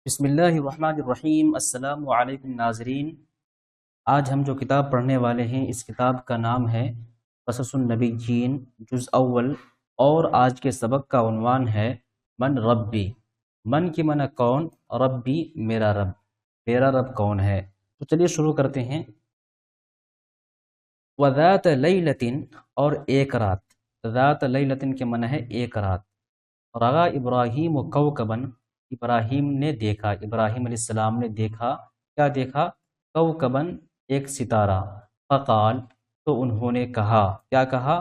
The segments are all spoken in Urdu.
بسم اللہ الرحمن الرحیم۔ السلام علیکم ناظرین، آج ہم جو کتاب پڑھنے والے ہیں اس کتاب کا نام ہے قصص النبیین جز اول، اور آج کے سبق کا عنوان ہے من ربی۔ من کی معنی کون، ربی میرا رب، میرا رب کون ہے۔ تو چلیے شروع کرتے ہیں۔ وذات لیلۃ، اور ایک رات۔ ذات لیلۃ کے معنی ہے ایک رات۔ رغا ابراہیم و کوکبن، ابراہیم نے دیکھا، ابراہیم علیہ السلام نے دیکھا، کیا دیکھا؟ کوکبن، ایک ستارہ۔ فقال، تو انہوں نے کہا، کیا کہا؟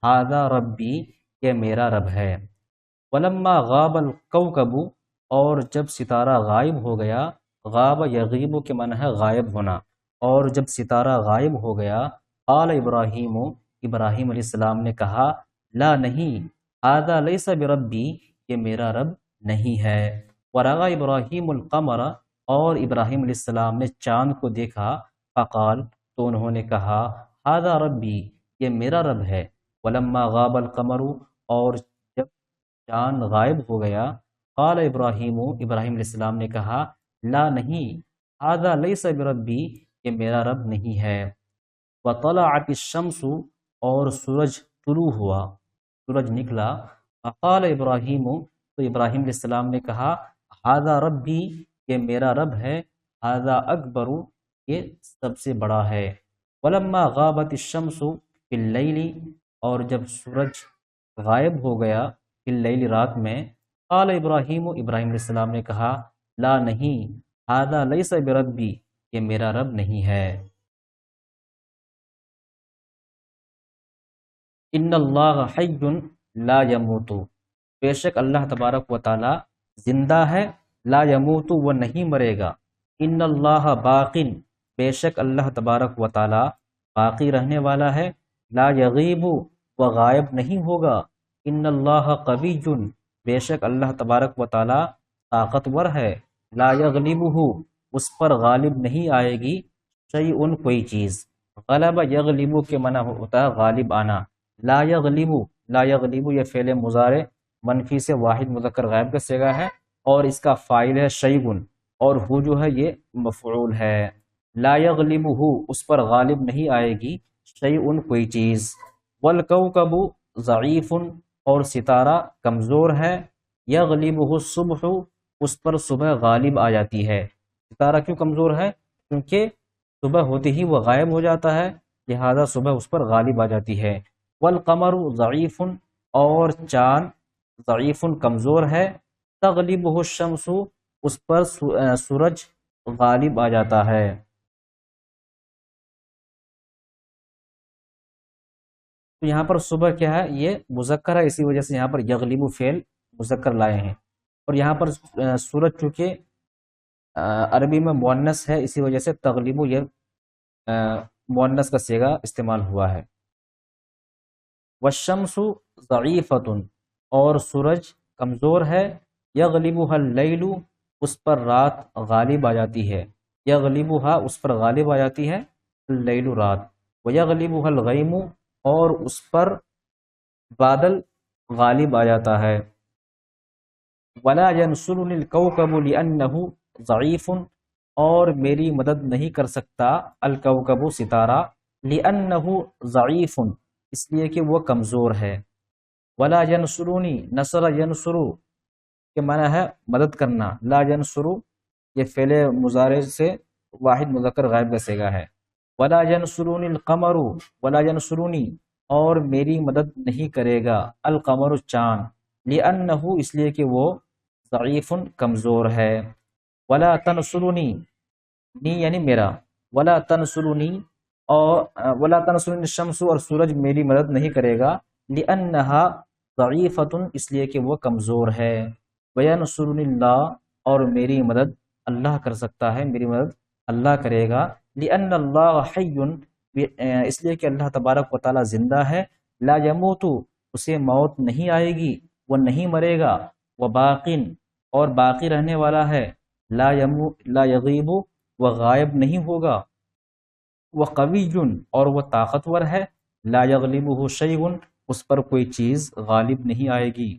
ھذا ربی، یہ میرا رب ہے۔ ولما غاب الکوکب، اور جب ستارہ غائب ہو گیا، غاب یغیب کے معنی ہے غائب ہونا، اور جب ستارہ غائب ہو گیا، قال ابراہیم، ابراہیم علیہ السلام نے کہا، لا نہیں، ھذا لیس بربی، یہ میرا رب نہیں ہے۔ ورغا ابراہیم القمر، اور ابراہیم علیہ السلام نے چاند کو دیکھا، فقال، تو انہوں نے کہا، ھذا ربی، یہ میرا رب ہے۔ ولما غاب القمر، اور جب چاند غائب ہو گیا، قال ابراہیم، ابراہیم علیہ السلام نے کہا، لا نہیں، ھذا لیس بربی، یہ میرا رب نہیں ہے۔ وطلعت الشمس، اور سورج طلوع ہوا، سورج نکلا۔ فقال ابراہیم، تو ابراہیم علیہ السلام نے کہا، ھذا ربی، یہ میرا رب ہے۔ ھذا اکبر، یہ سب سے بڑا ہے۔ ولما غابت الشمس فی اللیل، اور جب سورج غائب ہو گیا، فی اللیل، رات میں، قال ابراہیم، ابراہیم علیہ السلام نے کہا، لا نہیں، ھذا لیس بربی، یہ میرا رب نہیں ہے۔ ان اللہ حی لا یموت، بے شک اللہ تبارک و تعالی زندہ ہے، لا یموت، وہ نہیں مرے گا۔ ان اللہ باقن، بے شک اللہ تبارک و تعالی باقی رہنے والا ہے، لا یغیب، وہ غائب نہیں ہوگا۔ ان اللہ قوی، بے شک اللہ تبارک و تعالی طاقتور ہے، لا یغلبہ، اس پر غالب نہیں آئے گی، شیء، کوئی چیز۔ غلب یغلب کے معنی ہوتا ہے غالب آنا۔ لا یغلب، لا یغلب، یہ فعل مضارع منفی سے واحد مذکر غائب کا صیغہ ہے، اور اس کا فاعل ہے شیء، اور ہو جو ہے یہ مفعول ہے۔ لا یغلبہ، اس پر غالب نہیں آئے گی، شیء، کوئی چیز۔ والکوکب ضعیف، اور ستارہ کمزور ہے، یغلبہ الصبح، اس پر صبح غالب آ جاتی ہے۔ ستارہ کیوں کمزور ہے؟ کیونکہ صبح ہوتے ہی وہ غائب ہو جاتا ہے، لہذا صبح اس پر غالب آ جاتی ہے۔ والقمر ضعیف، اور چاند ضعیف، کمزور ہے، تغلبہ الشمس، اس پر سورج غالب آ جاتا ہے۔ تو یہاں پر صبح کیا ہے؟ یہ مذکر ہے، اسی وجہ سے یہاں پر یغلب فعل مذکر لائے ہیں، اور یہاں پر سورج چونکہ عربی میں مؤنث ہے، اسی وجہ سے تغلب، یہ مؤنث کا صیغہ استعمال ہوا ہے۔ والشمس ضعیفۃ، اور سورج کمزور ہے، یغلبها اللیل، اس پر رات غالب آ جاتی ہے، یغلبها، اس پر غالب آ جاتی ہے، اللیل، رات، ویغلبها الغیم، اور اس پر بادل غالب آ جاتا ہے۔ ولا ینصرنی الکوکب لأنہ ضعیف، اور میری مدد نہیں کر سکتا الکوکب، ستارہ، لأنہ ضعیف، اس لیے کہ وہ کمزور ہے۔ ولا ینصرنی، نصر ینصر کے معنی ہے مدد کرنا، لا ینصر یہ فعل مضارع سے واحد مذکر غائب کا صیغہ ہے۔ ولا ینصرنی القمر، ولا ینصرنی، اور میری مدد نہیں کرے گا القمر، چاند، لأنہ، اس لیے کہ وہ ضعیف، کمزور ہے۔ ولا تنصرنی، نی یعنی میرا، ولا تنصرنی، اور ولا تنصرنی الشمس، اور سورج میری مدد نہیں کرے گا، لأنہا ضعیفۃ، اس لیے کہ وہ کمزور ہے۔ وینصرنی اللہ، اور میری مدد اللہ کر سکتا ہے، میری مدد اللہ کرے گا، لأن اللہ حی، اس لیے کہ اللہ تبارک و تعالی زندہ ہے، لا یموت، اسے موت نہیں آئے گی، وہ نہیں مرے گا، وہ باقین، اور باقی رہنے والا ہے، لا یغیب، وہ غائب نہیں ہوگا، وہ قوی، اور وہ طاقتور ہے، لا یغلبہ شیء، اس پر کوئی چیز غالب نہیں آئے گی۔